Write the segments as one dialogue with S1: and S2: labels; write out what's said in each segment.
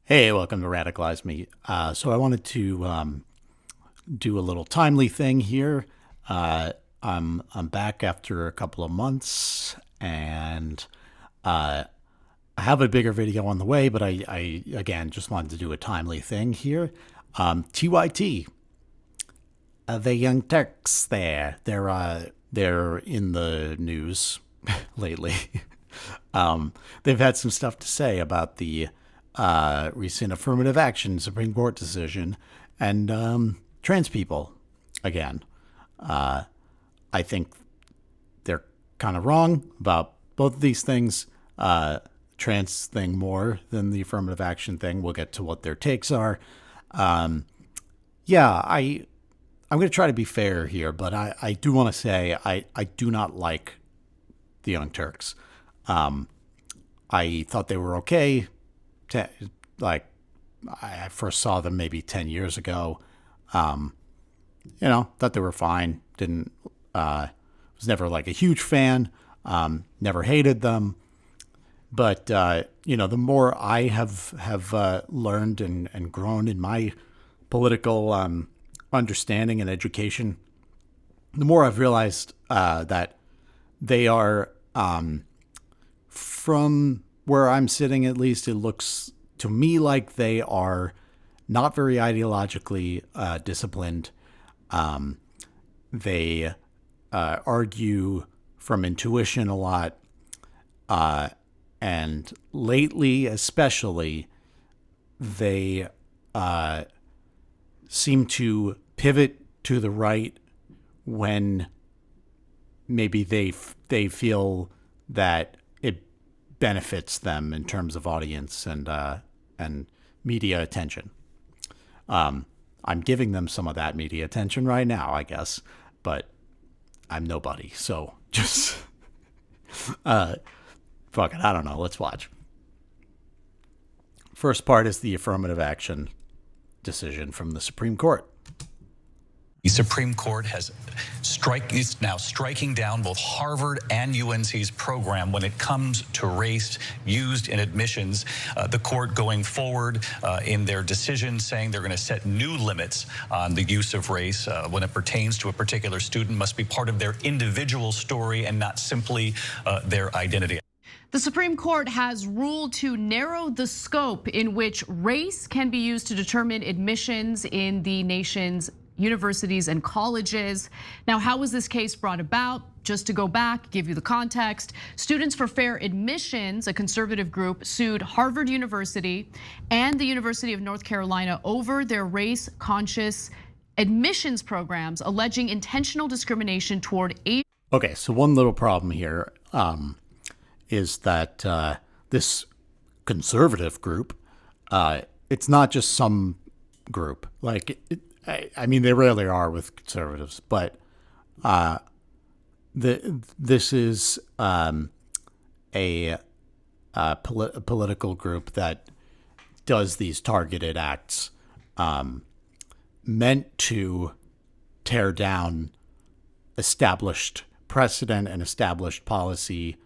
S1: Hey, welcome to Radicalize Me. So I wanted to do a little timely thing here. I'm back after a couple of months, and I have a bigger video on the way. But I again just wanted to do a timely thing here. TYT, the Young Turks. They're in the news lately. They've had some stuff to say about the recent affirmative action Supreme Court decision and trans people again. I think they're kind of wrong about both of these things. Trans thing more than the affirmative action thing. We'll get to what their takes are. I'm going to try to be fair here, but I do want to say I do not like the Young Turks. I thought they were okay. Like, I first saw them maybe 10 years ago. Thought they were fine. Didn't, was never like a huge fan. Never hated them. But, the more I have learned and grown in my political understanding and education, the more I've realized that they are, from where I'm sitting at least, it looks to me like they are not very ideologically disciplined. They argue from intuition a lot. And lately, especially, they seem to pivot to the right when maybe they feel that it benefits them in terms of audience and media attention. I'm giving them some of that media attention right now, I guess, but I'm nobody, so just fuck it. I don't know. Let's watch. First part is the affirmative action decision from the Supreme Court.
S2: The Supreme Court is now striking down both Harvard and UNC's program when it comes to race used in admissions. The court going forward in their decision saying they're going to set new limits on the use of race when it pertains to a particular student must be part of their individual story and not simply their identity.
S3: The Supreme Court has ruled to narrow the scope in which race can be used to determine admissions in the nation's universities and colleges. Now, how was this case brought about? Just to go back, give you the context, Students for Fair Admissions, a conservative group, sued Harvard University and the University of North Carolina over their race-conscious admissions programs, alleging intentional discrimination toward Asian.
S1: Okay, so one little problem here is that this conservative group, it's not just some group. Like, I mean, they rarely are with conservatives, but this is a political group that does these targeted acts meant to tear down established precedent and established policy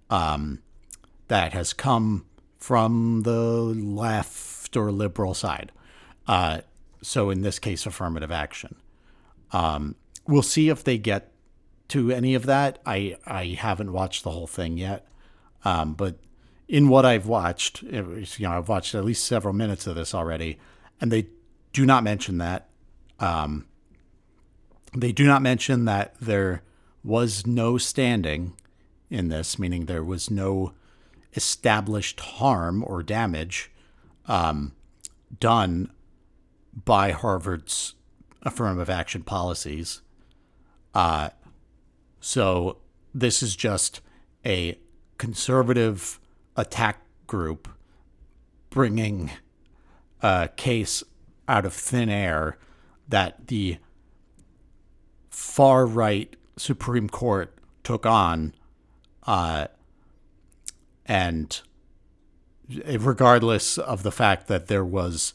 S1: that has come from the left or liberal side. So in this case, affirmative action. We'll see if they get to any of that. I haven't watched the whole thing yet. But in what I've watched, I've watched at least several minutes of this already, and they do not mention that. They do not mention that there was no standing in this, meaning there was no established harm or damage done by Harvard's affirmative action policies. So this is just a conservative attack group bringing a case out of thin air that the far right Supreme Court took on, and regardless of the fact that there was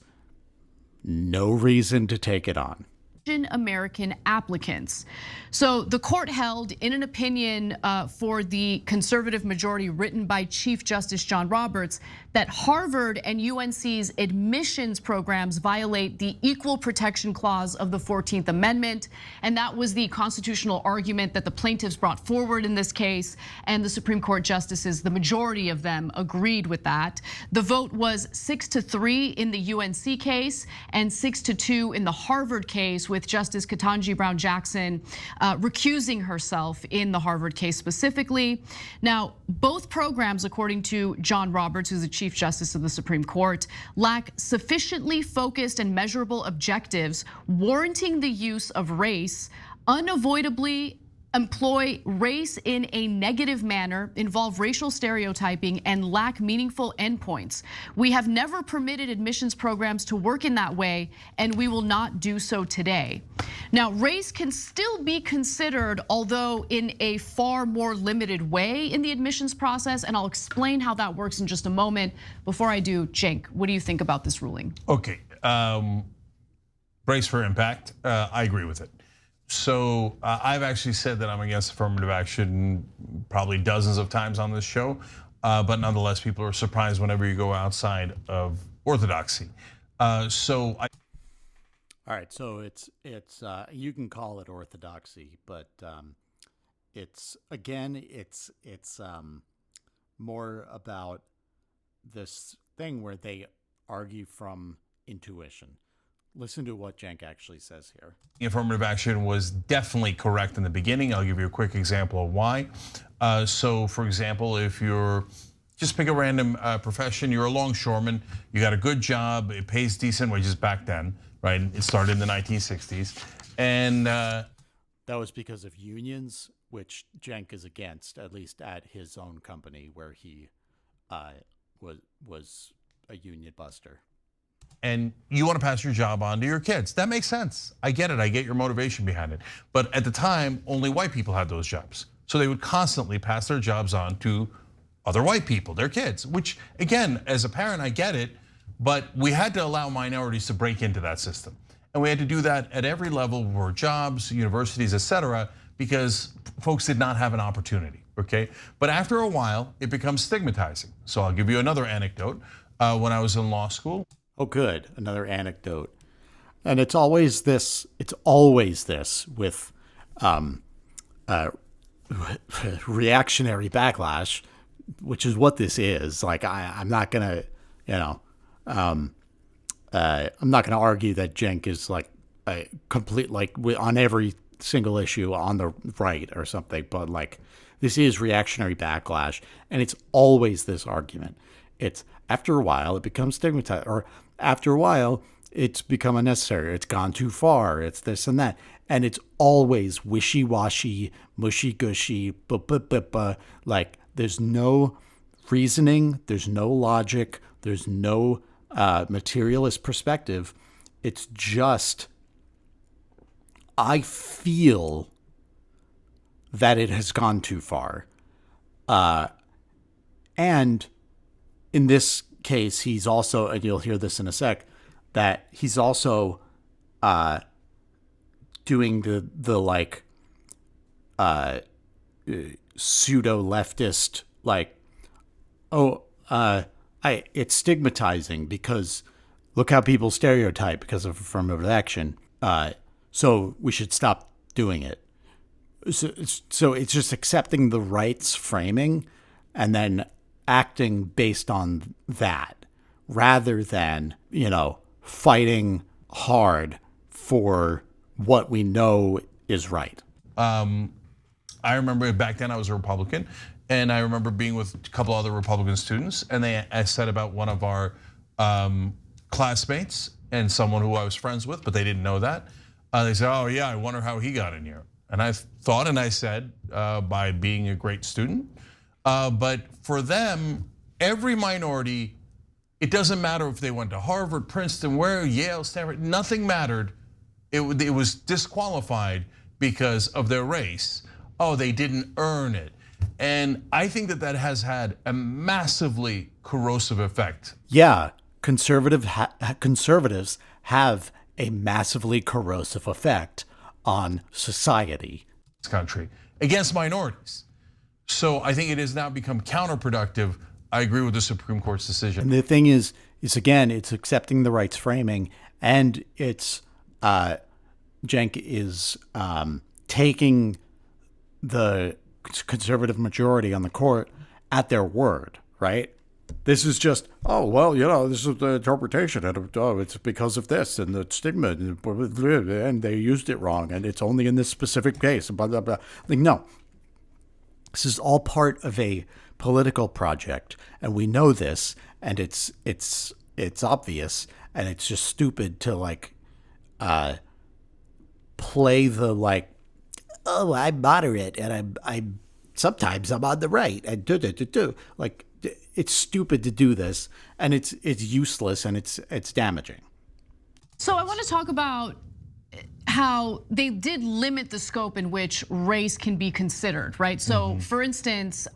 S1: no reason to take it on.
S3: Asian American applicants. So the court held in an opinion for the conservative majority written by Chief Justice John Roberts that Harvard and UNC's admissions programs violate the Equal Protection Clause of the 14th Amendment. And that was the constitutional argument that the plaintiffs brought forward in this case. And the Supreme Court justices, the majority of them, agreed with that. The vote was 6-3 in the UNC case and 6-2 in the Harvard case, with Justice Ketanji Brown Jackson recusing herself in the Harvard case specifically. Now, both programs, according to John Roberts, who's the Chief Justice of the Supreme Court, lack sufficiently focused and measurable objectives warranting the use of race, unavoidably employ race in a negative manner, involve racial stereotyping, and lack meaningful endpoints. We have never permitted admissions programs to work in that way, and we will not do so today. Now, race can still be considered, although in a far more limited way in the admissions process, and I'll explain how that works in just a moment. Before I do, Cenk, what do you think about this ruling?
S4: Okay, brace for impact, I agree with it. So I've actually said that I'm against affirmative action probably dozens of times on this show, but nonetheless, people are surprised whenever you go outside of orthodoxy.
S1: All right, so it's you can call it orthodoxy, but it's more about this thing where they argue from intuition. Listen to what Cenk actually says here.
S4: Affirmative action was definitely correct in the beginning. I'll give you a quick example of why. So for example, if you're, just pick a random profession, you're a longshoreman, you got a good job, it pays decent wages back then, right? It started in the 1960s. And
S1: that was because of unions, which Cenk is against, at least at his own company where he was a union buster.
S4: And you want to pass your job on to your kids. That makes sense. I get it. I get your motivation behind it. But at the time, only white people had those jobs. So they would constantly pass their jobs on to other white people, their kids, which again, as a parent, I get it, but we had to allow minorities to break into that system. And we had to do that at every level for jobs, universities, etc., because folks did not have an opportunity, okay? But after a while, it becomes stigmatizing. So I'll give you another anecdote. When I was in law school,
S1: oh, good. Another anecdote. And it's always this with reactionary backlash, which is what this is. Like, I'm not gonna, I'm not gonna argue that Cenk is like a complete, like on every single issue on the right or something, but like this is reactionary backlash, and it's always this argument. It's after a while it becomes stigmatized, or after a while it's become unnecessary. It's gone too far. It's this and that, and it's always wishy-washy, mushy-gushy, like there's no reasoning, there's no logic, there's no materialist perspective. It's just, I feel that it has gone too far, and in this case, he's also, and you'll hear this in a sec, that he's also doing the like pseudo leftist, like, it's stigmatizing because look how people stereotype because of affirmative action. So we should stop doing it. So it's just accepting the right's framing and then acting based on that rather than, fighting hard for what we know is right.
S4: I remember back then I was a Republican, and I remember being with a couple other Republican students, and I said about one of our classmates and someone who I was friends with, but they didn't know that. They said, oh yeah, I wonder how he got in here. And I thought and I said, by being a great student. But for them, every minority, it doesn't matter if they went to Harvard, Princeton, Yale, Stanford, nothing mattered. It was disqualified because of their race. Oh, they didn't earn it. And I think that has had a massively corrosive effect.
S1: Yeah, conservatives have a massively corrosive effect on society.
S4: This country against minorities. So I think it has now become counterproductive. I agree with the Supreme Court's decision.
S1: And the thing is again, it's accepting the rights framing, and it's Cenk is taking the conservative majority on the court at their word, right? This is just, oh, well, this is the interpretation, and it's because of this and the stigma, and they used it wrong, and it's only in this specific case, blah, blah, blah. Like, no. This is all part of a political project, and we know this, and it's obvious, and it's just stupid to play the oh, I'm moderate, and I'm sometimes I'm on the right, and like, it's stupid to do this, and it's useless, and it's damaging.
S3: So I want to talk about how they did limit the scope in which race can be considered, right? So for instance,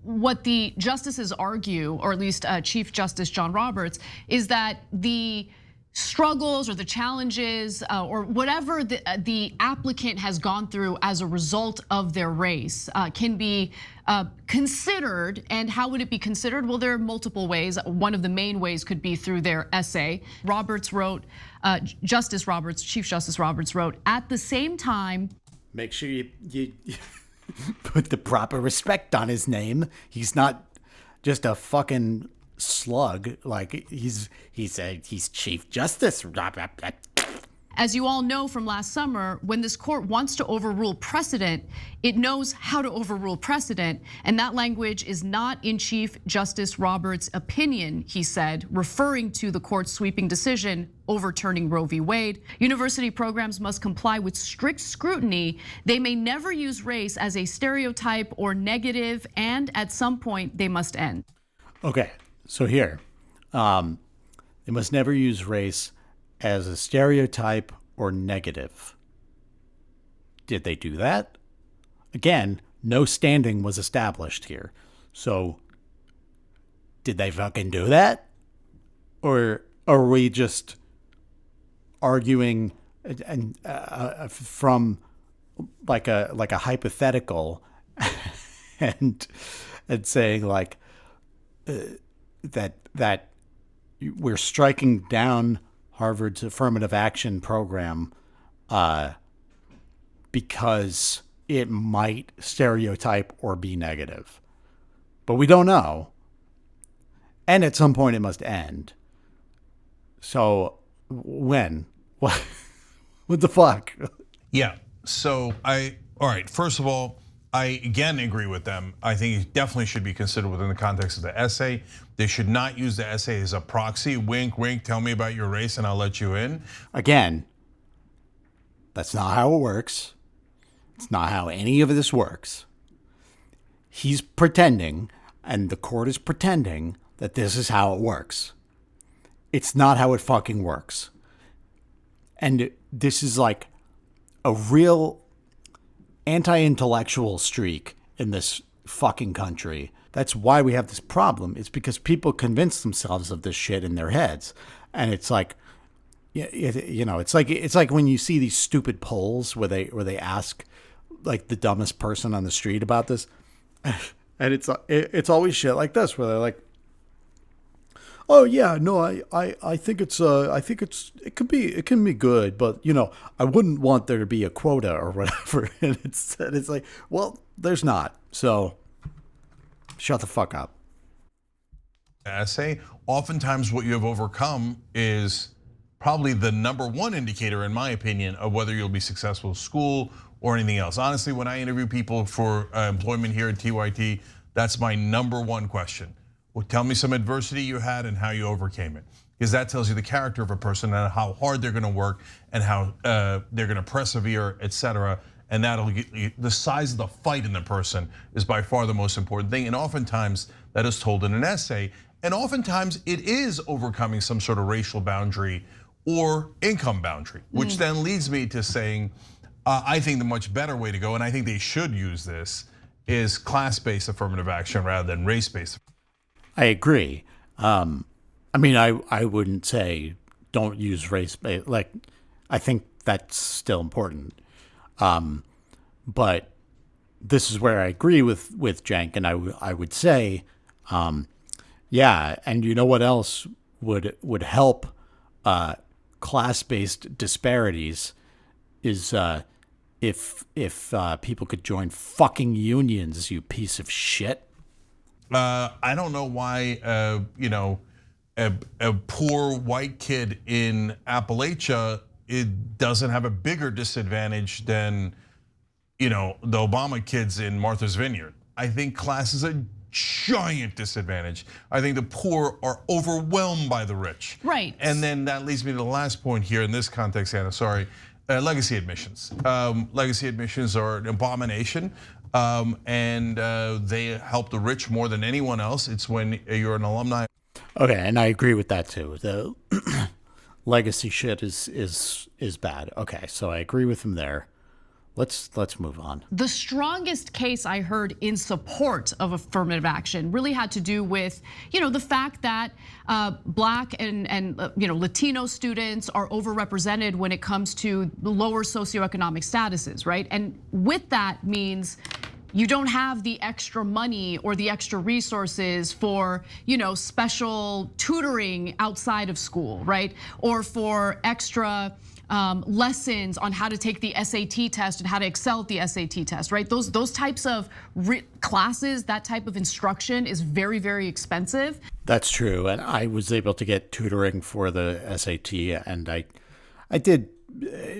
S3: what the justices argue, or at least Chief Justice John Roberts, is that the struggles or the challenges or whatever the applicant has gone through as a result of their race can be considered. And how would it be considered? Well, there are multiple ways. One of the main ways could be through their essay. Roberts wrote, Chief Justice Roberts wrote, at the same time,
S1: make sure you put the proper respect on his name. He's not just a fucking slug. Like, he's Chief Justice.
S3: As you all know from last summer, when this court wants to overrule precedent, it knows how to overrule precedent. And that language is not in Chief Justice Roberts' opinion, he said, referring to the court's sweeping decision overturning Roe v. Wade. University programs must comply with strict scrutiny. They may never use race as a stereotype or negative, and at some point they must end.
S1: Okay, so here, they must never use race as a stereotype or negative. Did they do that? Again, no standing was established here. So, did they fucking do that? Or are we just arguing and from like a hypothetical and saying like that we're striking down Harvard's affirmative action program because it might stereotype or be negative. But we don't know. And at some point it must end. So when? What the fuck?
S4: Yeah, so all right, first of all, I again agree with them. I think it definitely should be considered within the context of the essay. They should not use the essay as a proxy. Wink, wink, tell me about your race and I'll let you in.
S1: Again, that's not how it works. It's not how any of this works. He's pretending, and the court is pretending, that this is how it works. It's not how it fucking works. And this is like a real anti-intellectual streak in this fucking country. That's why we have this problem. It's because people convince themselves of this shit in their heads. And it's like, it's like when you see these stupid polls where they ask like the dumbest person on the street about this. And it's always shit like this where they're like, oh yeah, no, I think it can be good, but I wouldn't want there to be a quota or whatever. And it's like, well, there's not. So shut the fuck up.
S4: Essay. Oftentimes what you have overcome is probably the number one indicator, in my opinion, of whether you'll be successful in school or anything else. Honestly, when I interview people for employment here at TYT, that's my number one question. Well, tell me some adversity you had and how you overcame it. Because that tells you the character of a person and how hard they're gonna work and how they're gonna persevere, etc. And that'll get the size of the fight in the person is by far the most important thing. And oftentimes that is told in an essay. And oftentimes it is overcoming some sort of racial boundary or income boundary, which then leads me to saying, I think the much better way to go, and I think they should use this, is class-based affirmative action rather than race-based.
S1: I agree. I mean, I wouldn't say don't use race. Like, I think that's still important. But this is where I agree with Cenk, and I would say, yeah, and you know what else would help class-based disparities is if people could join fucking unions, you piece of shit.
S4: I don't know why a poor white kid in Appalachia, it doesn't have a bigger disadvantage than the Obama kids in Martha's Vineyard. I think class is a giant disadvantage. I think the poor are overwhelmed by the rich.
S3: Right.
S4: And then that leads me to the last point here in this context, Anna, sorry. Legacy admissions. Legacy admissions are an abomination. And they help the rich more than anyone else. It's when you're an alumni.
S1: Okay, and I agree with that too. The legacy shit is bad. Okay, so I agree with him there. Let's move on.
S3: The strongest case I heard in support of affirmative action really had to do with, the fact that Black and Latino students are overrepresented when it comes to lower socioeconomic statuses, right? And with that means you don't have the extra money or the extra resources for, special tutoring outside of school, right? Or for extra lessons on how to take the SAT test and how to excel at the SAT test, right? Those types of classes, that type of instruction is very, very expensive.
S1: That's true, and I was able to get tutoring for the SAT, and I did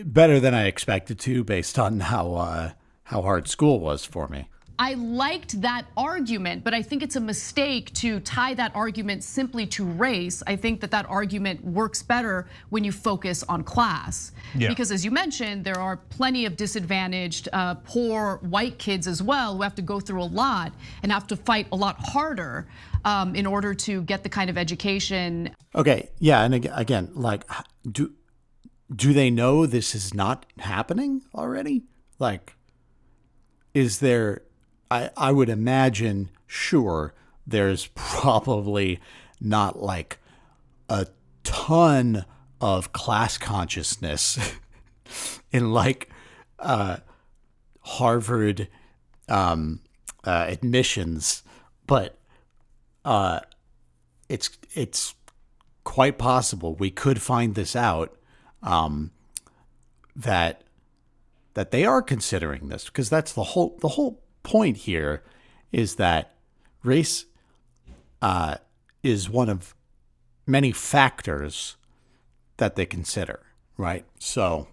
S1: better than I expected to, based on how hard school was for me.
S3: I liked that argument, but I think it's a mistake to tie that argument simply to race. I think that argument works better when you focus on class. Yeah. Because as you mentioned, there are plenty of disadvantaged, poor white kids as well who have to go through a lot and have to fight a lot harder in order to get the kind of education.
S1: Okay, yeah, and again, like, do they know this is not happening already? Like, is there? I would imagine, sure, there's probably not like a ton of class consciousness in like Harvard admissions, but it's quite possible we could find this out, that they are considering this, because that's the whole point here, is that race is one of many factors that they consider, right? So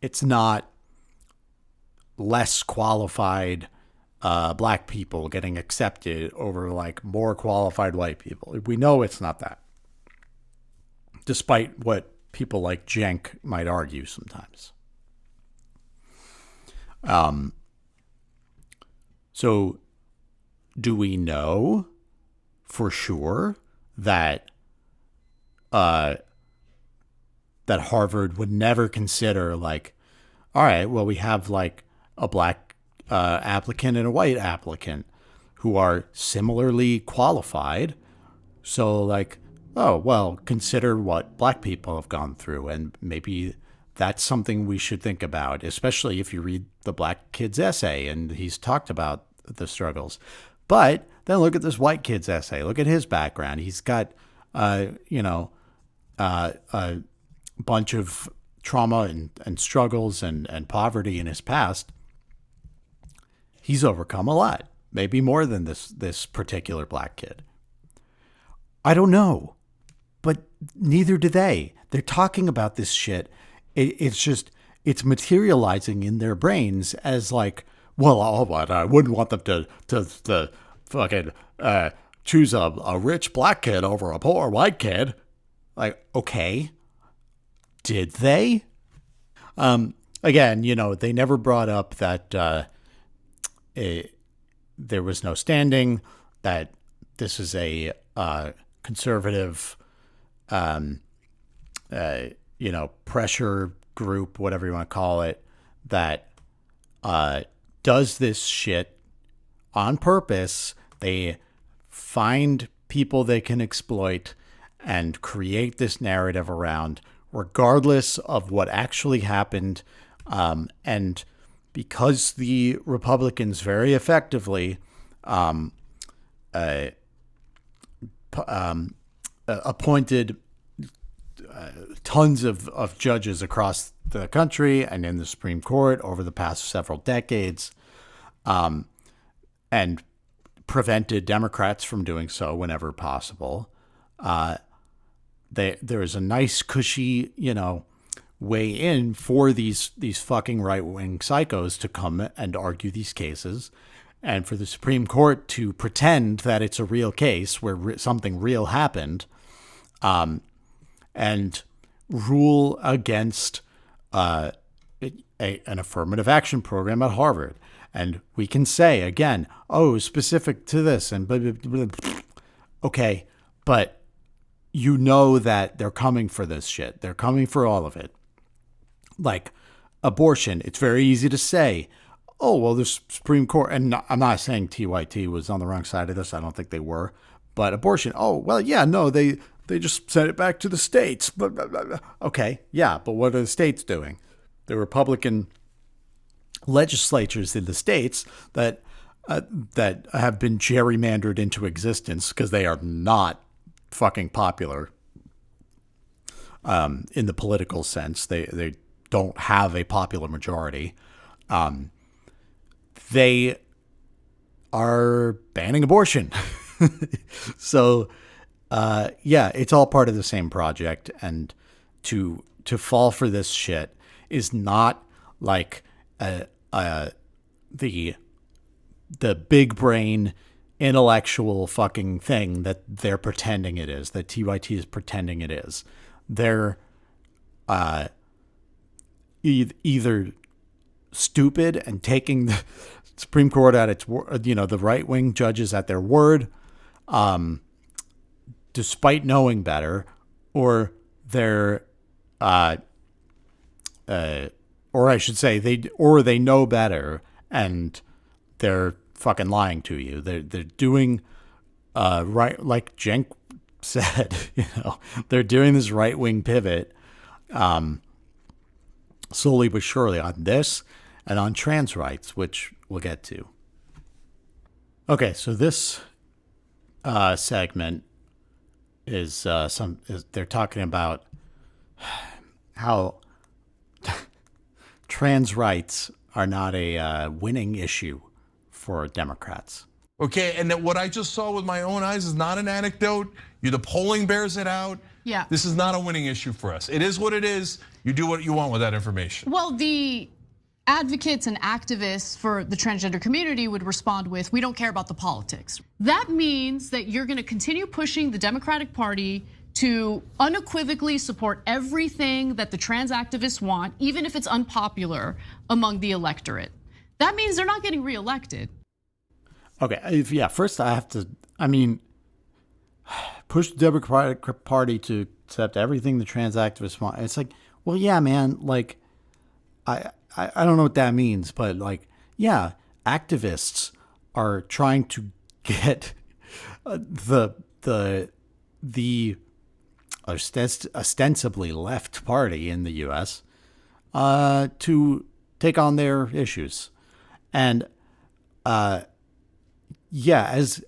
S1: it's not less qualified Black people getting accepted over like more qualified white people. We know it's not that, despite what people like Cenk might argue sometimes. So do we know for sure that that Harvard would never consider, like, all right, well, we have like a Black applicant and a white applicant who are similarly qualified, so like, oh, well, consider what Black people have gone through, and maybe that's something we should think about, especially if you read the Black kid's essay and he's talked about the struggles. But then look at this white kid's essay. Look at his background. He's got, a bunch of trauma and struggles and poverty in his past. He's overcome a lot, maybe more than this particular Black kid. I don't know, but neither do they. They're talking about this shit. It's materializing in their brains as like, well, but I wouldn't want them to fucking choose a rich Black kid over a poor white kid. Like, okay, did they? Again, they never brought up that there was no standing, that this is a conservative, pressure group, whatever you want to call it, that does this shit on purpose. They find people they can exploit, and create this narrative around, regardless of what actually happened. And because the Republicans very effectively appointed tons of judges across the country and in the Supreme Court over the past several decades, and prevented Democrats from doing so whenever possible. There is a nice cushy, way in for these fucking right-wing psychos to come and argue these cases, and for the Supreme Court to pretend that it's a real case where something real happened, and rule against an affirmative action program at Harvard. And we can say again, oh, specific to this and blah, blah, blah, blah. Okay, but you know that they're coming for this shit. They're coming for all of it. Like abortion, it's very easy to say, oh, well, the Supreme Court, and I'm not saying TYT was on the wrong side of this. I don't think they were. But abortion, oh, well, yeah, no, they just sent it back to the states. Blah, blah, blah, blah. Okay, yeah, but what are the states doing? The Republican legislatures in the states that have been gerrymandered into existence because they are not fucking popular in the political sense. They don't have a popular majority. They are banning abortion. So, yeah, it's all part of the same project. And to fall for this shit is not like the big brain intellectual fucking thing that they're pretending it is, that TYT is pretending it is. They're either stupid and taking the Supreme Court at its word, the right-wing judges at their word, despite knowing better, or they're, or I should say, they know better and they're fucking lying to you. They're doing right, like Cenk said, they're doing this right-wing pivot, slowly but surely on this and on trans rights, which we'll get to. Okay, so this segment is they're talking about how trans rights are not a winning issue for Democrats.
S4: Okay, and that what I just saw with my own eyes is not an anecdote. The polling bears it out.
S3: Yeah.
S4: This is not a winning issue for us. It is what it is. You do what you want with that information.
S3: Well, the advocates and activists for the transgender community would respond with, we don't care about the politics. That means that you're gonna continue pushing the Democratic Party to unequivocally support everything that the trans activists want, even if it's unpopular among the electorate. That means they're not getting reelected.
S1: Okay, yeah, first I have to, push the Democratic Party to accept everything the trans activists want. It's like, well, yeah, man, like, I don't know what that means, but like, yeah, activists are trying to get the ostensibly left party in the U.S. To take on their issues, and yeah, as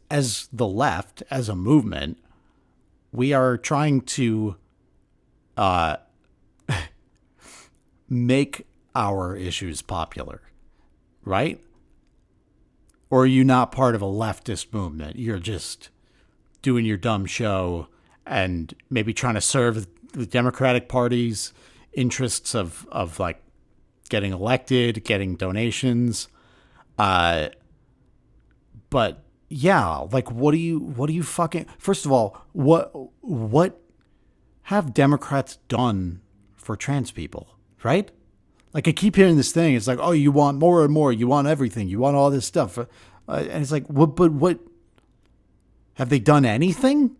S1: the left, as a movement, we are trying to make our issues popular, right? Or are you not part of a leftist movement? You're just doing your dumb show and maybe trying to serve the Democratic Party's interests of like getting elected, getting donations. But yeah, like what do you fucking, first of all, what have Democrats done for trans people, right? Like I keep hearing this thing. It's like, oh, you want more and more. You want everything. You want all this stuff. And it's like, what? Have they done anything?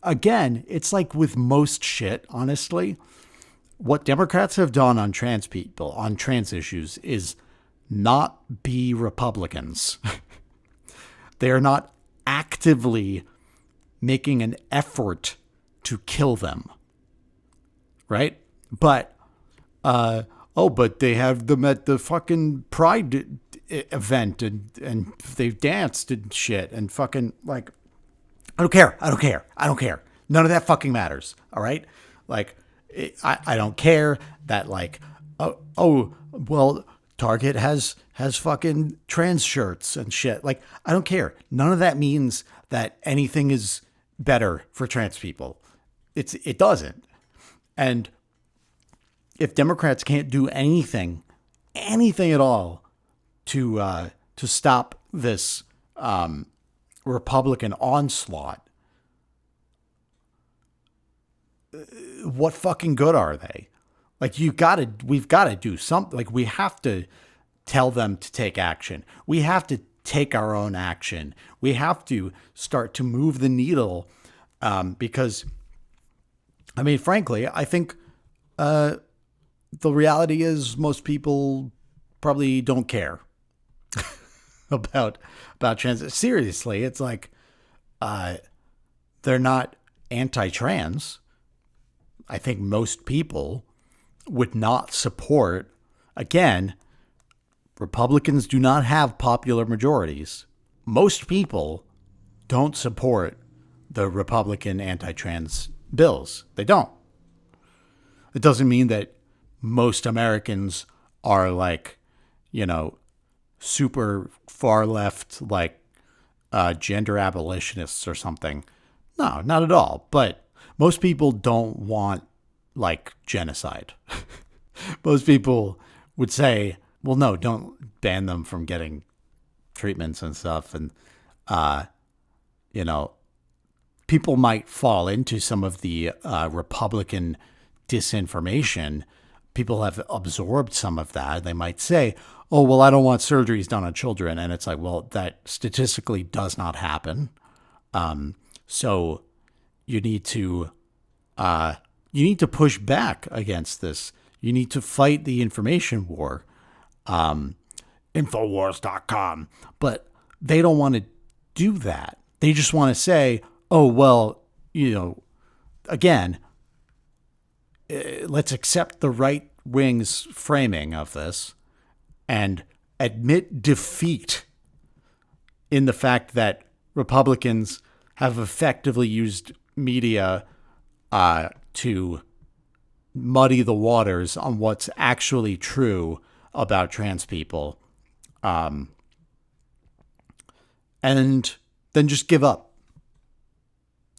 S1: Again, it's like with most shit, honestly, what Democrats have done on trans people, on trans issues, is not be Republicans. They are not actively making an effort to kill them, right? But but they have them at the fucking Pride event and they've danced and shit and fucking like, I don't care. None of that fucking matters. All right. Like, I don't care that like, well, Target has fucking trans shirts and shit. Like, I don't care. None of that means that anything is better for trans people. It doesn't. And if Democrats can't do anything at all to stop this Republican onslaught, what fucking good are they? Like, we've got to do something. Like, we have to tell them to take action. We have to take our own action. We have to start to move the needle, because, I mean, frankly, I think the reality is most people probably don't care about trans. Seriously, it's like they're not anti-trans. I think most people would not support. Again, Republicans do not have popular majorities. Most people don't support the Republican anti-trans bills. They don't. It doesn't mean that most Americans are like, super far left, like gender abolitionists or something. No, not at all. But most people don't want like genocide. Most people would say, well, no, don't ban them from getting treatments and stuff. And, people might fall into some of the Republican disinformation. People have absorbed some of that. They might say, oh, well, I don't want surgeries done on children. And it's like, well, that statistically does not happen. So you need to push back against this. You need to fight the information war. Infowars.com. But they don't want to do that. They just want to say, oh, well, again, let's accept the right wing's framing of this and admit defeat in the fact that Republicans have effectively used media to muddy the waters on what's actually true about trans people, and then just give up.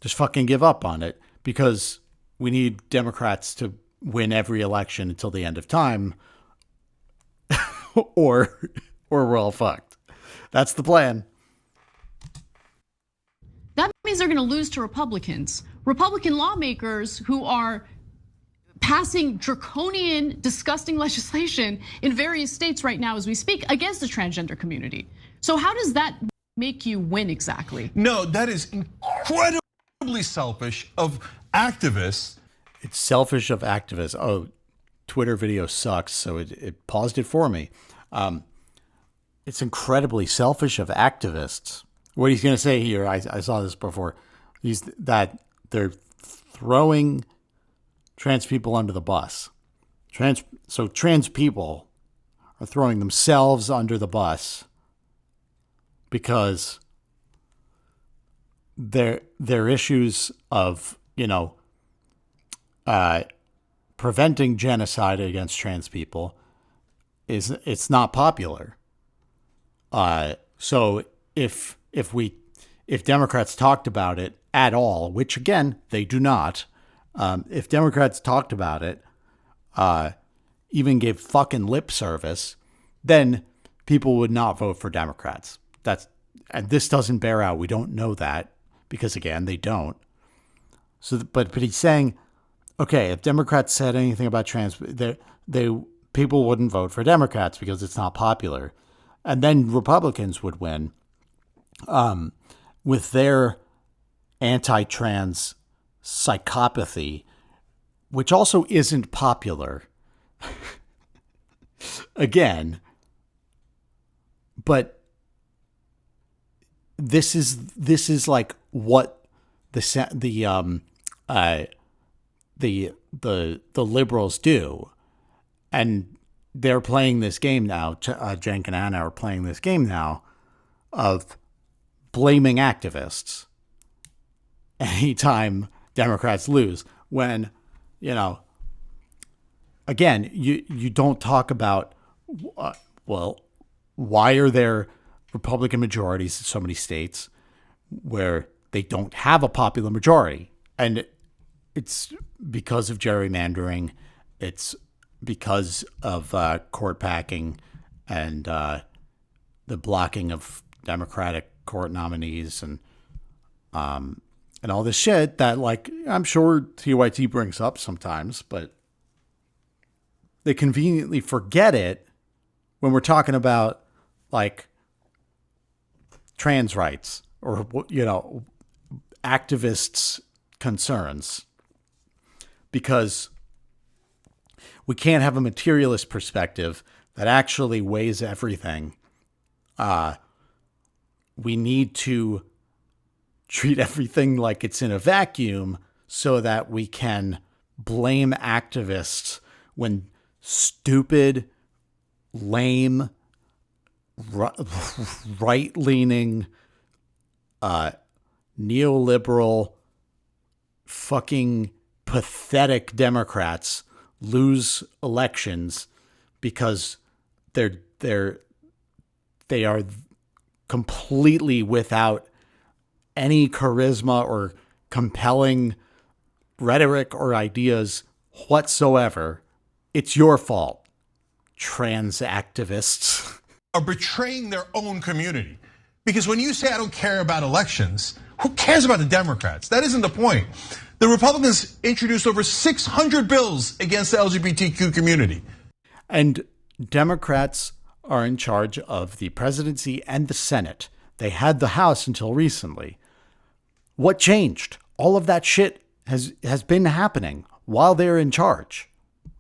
S1: Just fucking give up on it, because we need Democrats to win every election until the end of time, or we're all fucked. That's the plan.
S3: That means they're going to lose to Republicans. Republican lawmakers who are passing draconian, disgusting legislation in various states right now as we speak against the transgender community. So how does that make you win exactly?
S4: No, that is incredibly selfish of activists.
S1: It's selfish of activists. Oh, Twitter video sucks, so it paused it for me. It's incredibly selfish of activists. What he's going to say here, I saw this before, that they're throwing trans people under the bus. So trans people are throwing themselves under the bus because their issues of, preventing genocide against trans people it's not popular. So if Democrats talked about it at all, which again they do not, if Democrats talked about it, even gave fucking lip service, then people would not vote for Democrats. And this doesn't bear out. We don't know that because again they don't. So, but he's saying, okay, if Democrats said anything about trans, people wouldn't vote for Democrats because it's not popular, and then Republicans would win with their anti-trans psychopathy, which also isn't popular. Again, but this is like what uh, the liberals do, and they're playing this game now. Cenk and Ana are playing this game now of blaming activists anytime Democrats lose. When, again, you don't talk about, well, why are there Republican majorities in so many states where they don't have a popular majority? And it's because of gerrymandering. It's because of court packing and the blocking of Democratic court nominees and all this shit that, like, I'm sure TYT brings up sometimes, but they conveniently forget it when we're talking about, like, trans rights or, activists' concerns, because we can't have a materialist perspective that actually weighs everything. We need to treat everything like it's in a vacuum so that we can blame activists when stupid, lame, right-leaning, neoliberal, fucking pathetic Democrats lose elections because they are completely without any charisma or compelling rhetoric or ideas whatsoever. It's your fault, trans activists.
S4: Are betraying their own community. Because when you say I don't care about elections, who cares about the Democrats? That isn't the point. The Republicans introduced over 600 bills against the LGBTQ community.
S1: And Democrats are in charge of the presidency and the Senate. They had the House until recently. What changed? All of that shit has been happening while they're in charge.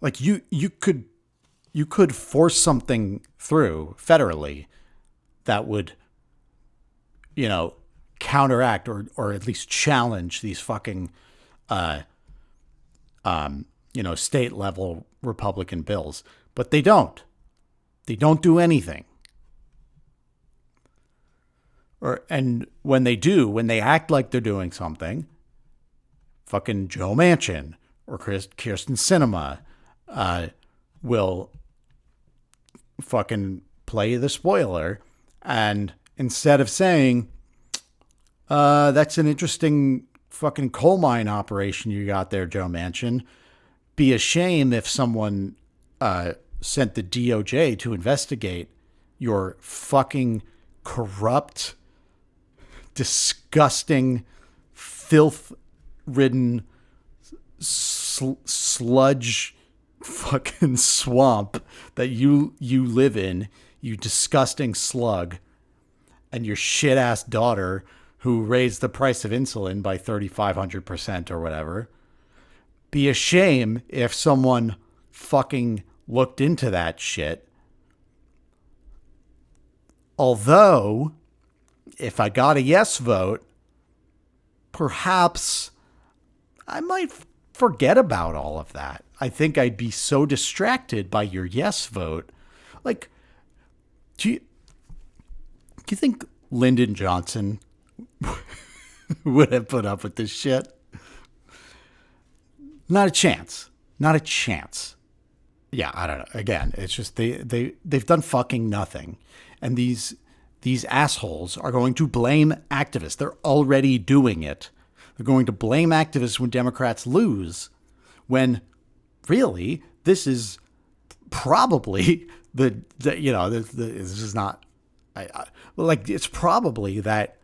S1: Like, you could force something through federally that would, counteract or at least challenge these fucking, state level Republican bills. But they don't. They don't do anything. And when they do, when they act like they're doing something, fucking Joe Manchin or Kirsten Sinema will fucking play the spoiler, and instead of saying, that's an interesting fucking coal mine operation you got there, Joe Manchin, be a shame if someone sent the DOJ to investigate your fucking corrupt, disgusting, filth-ridden sludge fucking swamp that you live in, you disgusting slug, and your shit-ass daughter who raised the price of insulin by 3,500% or whatever. Be a shame if someone fucking looked into that shit. Although, if I got a yes vote, perhaps I might forget about all of that. I think I'd be so distracted by your yes vote. Like, do you think Lyndon Johnson would have put up with this shit? Not a chance. Not a chance. Yeah, I don't know. Again, it's just they've done fucking nothing. And these assholes are going to blame activists. They're already doing it. They're going to blame activists when Democrats lose, when really this is probably this is not it's probably that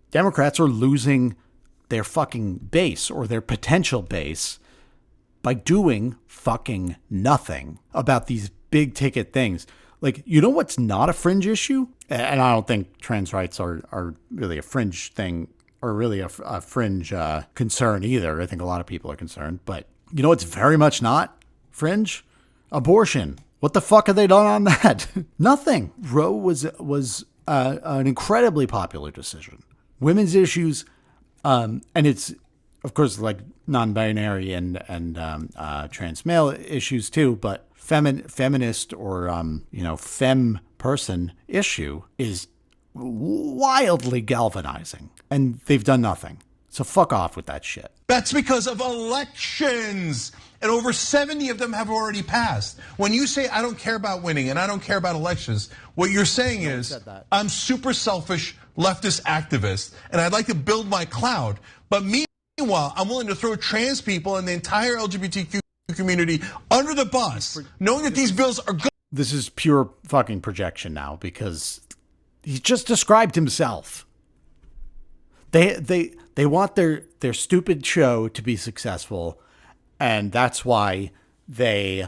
S1: Democrats are losing their fucking base or their potential base by doing fucking nothing about these big ticket things. Like, what's not a fringe issue? And I don't think trans rights are really a fringe thing or really a fringe concern either. I think a lot of people are concerned. But it's very much not fringe? Abortion. What the fuck have they done on that? Nothing. Roe was an incredibly popular decision. Women's issues And it's, of course, like non-binary and trans male issues too, but feminist or femme person issue is wildly galvanizing, and they've done nothing. So fuck off with that shit.
S4: That's because of elections. And over 70 of them have already passed. When you say, I don't care about winning and I don't care about elections, what you're saying is, I'm super selfish leftist activist and I'd like to build my cloud. But meanwhile, I'm willing to throw trans people and the entire LGBTQ community under the bus, knowing that these bills are good.
S1: This is pure fucking projection now, because he just described himself. They want their stupid show to be successful, and that's why they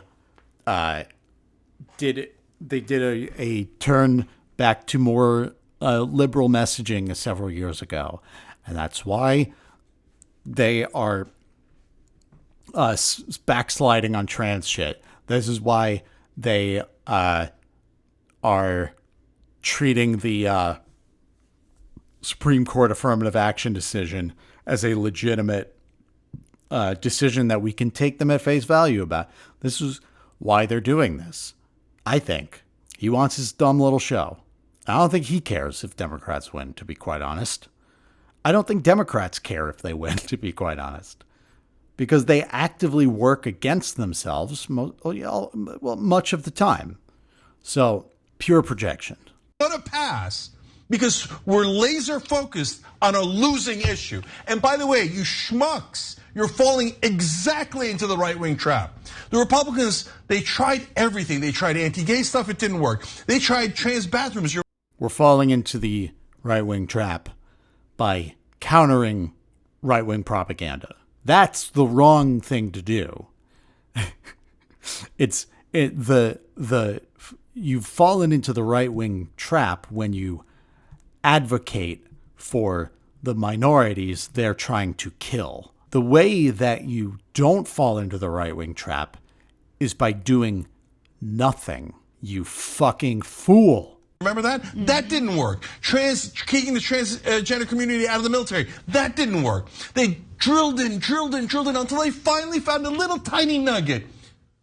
S1: did a turn back to more liberal messaging several years ago, and that's why they are backsliding on trans shit. This is why they are treating the Supreme Court affirmative action decision as a legitimate decision that we can take them at face value about. This is why they're doing this. I think he wants his dumb little show. I don't think he cares if Democrats win, to be quite honest. I don't think Democrats care if they win, to be quite honest, because they actively work against themselves much of the time. So pure projection.
S4: Gonna pass because we're laser focused on a losing issue. And by the way, you schmucks, you're falling exactly into the right-wing trap. The Republicans, they tried everything. They tried anti-gay stuff, it didn't work. They tried trans bathrooms.
S1: We're falling into the right-wing trap by countering right-wing propaganda. That's the wrong thing to do. You've fallen into the right-wing trap when you advocate for the minorities they're trying to kill. The way that you don't fall into the right-wing trap is by doing nothing, you fucking fool.
S4: Remember that? Mm-hmm. That didn't work. Kicking the transgender community out of the military, that didn't work. They drilled in until they finally found a little tiny nugget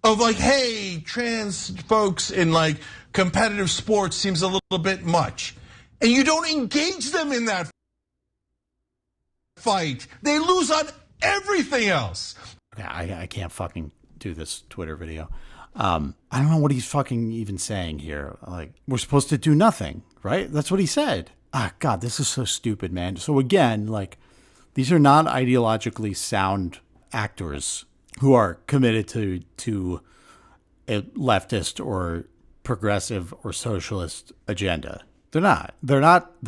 S4: of like, hey, trans folks in like competitive sports seems a little bit much. And you don't engage them in that fight. They lose on everything else.
S1: Okay, I can't fucking do this Twitter video. I don't know what he's fucking even saying here. Like, we're supposed to do nothing, right? That's what he said. Ah, God, this is so stupid, man. So again, like, these are not ideologically sound actors who are committed to a leftist or progressive or socialist agenda. They're not. They're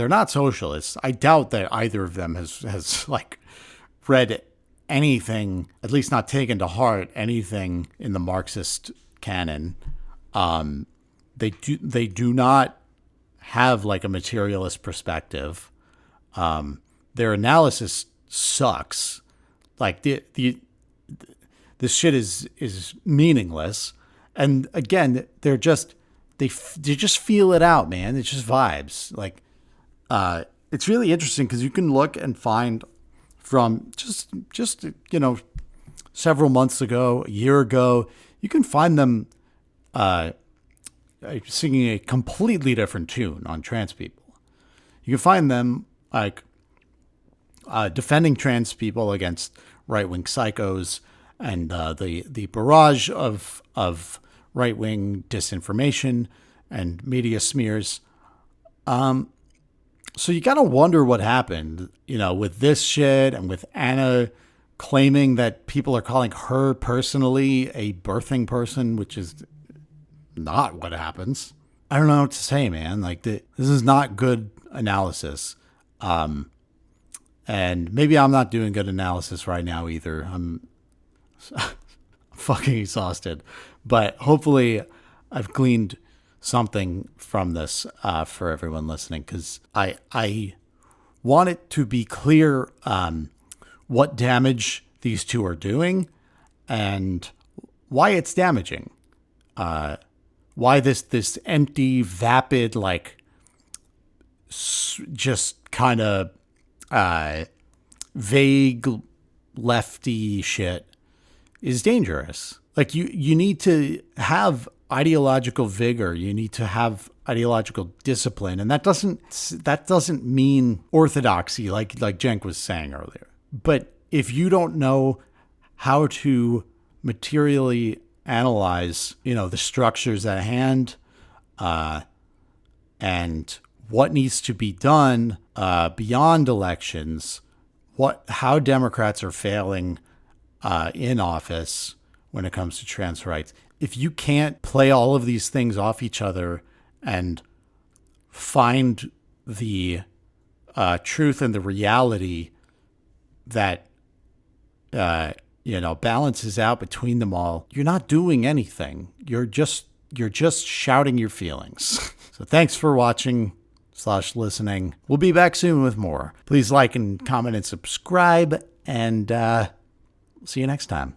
S1: not socialists. I doubt that either of them has like read anything, at least not taken to heart anything in the Marxist canon. They do not have like a materialist perspective. Their analysis sucks. Like this shit is meaningless. And again, they just feel it out, man. It's just vibes. Like, it's really interesting because you can look and find from just several months ago, a year ago, you can find them singing a completely different tune on trans people. You can find them like defending trans people against right-wing psychos and the barrage of right-wing disinformation and media smears. So you got to wonder what happened, with this shit and with Ana claiming that people are calling her personally a birthing person, which is not what happens. I don't know what to say, man. Like, this is not good analysis. And maybe I'm not doing good analysis right now either. I'm fucking exhausted. But hopefully I've gleaned something from this for everyone listening, because I want it to be clear what damage these two are doing and why it's damaging. Why this empty, vapid, like just kind of vague lefty shit is dangerous. Like you need to have ideological vigor. You need to have ideological discipline. And that doesn't mean orthodoxy like Cenk was saying earlier. But if you don't know how to materially analyze, the structures at hand, and what needs to be done beyond elections, how Democrats are failing in office when it comes to trans rights. If you can't play all of these things off each other and find the truth and the reality that balances out between them all, you're not doing anything. You're just shouting your feelings. So thanks for watching / listening. We'll be back soon with more. Please like and comment and subscribe, and see you next time.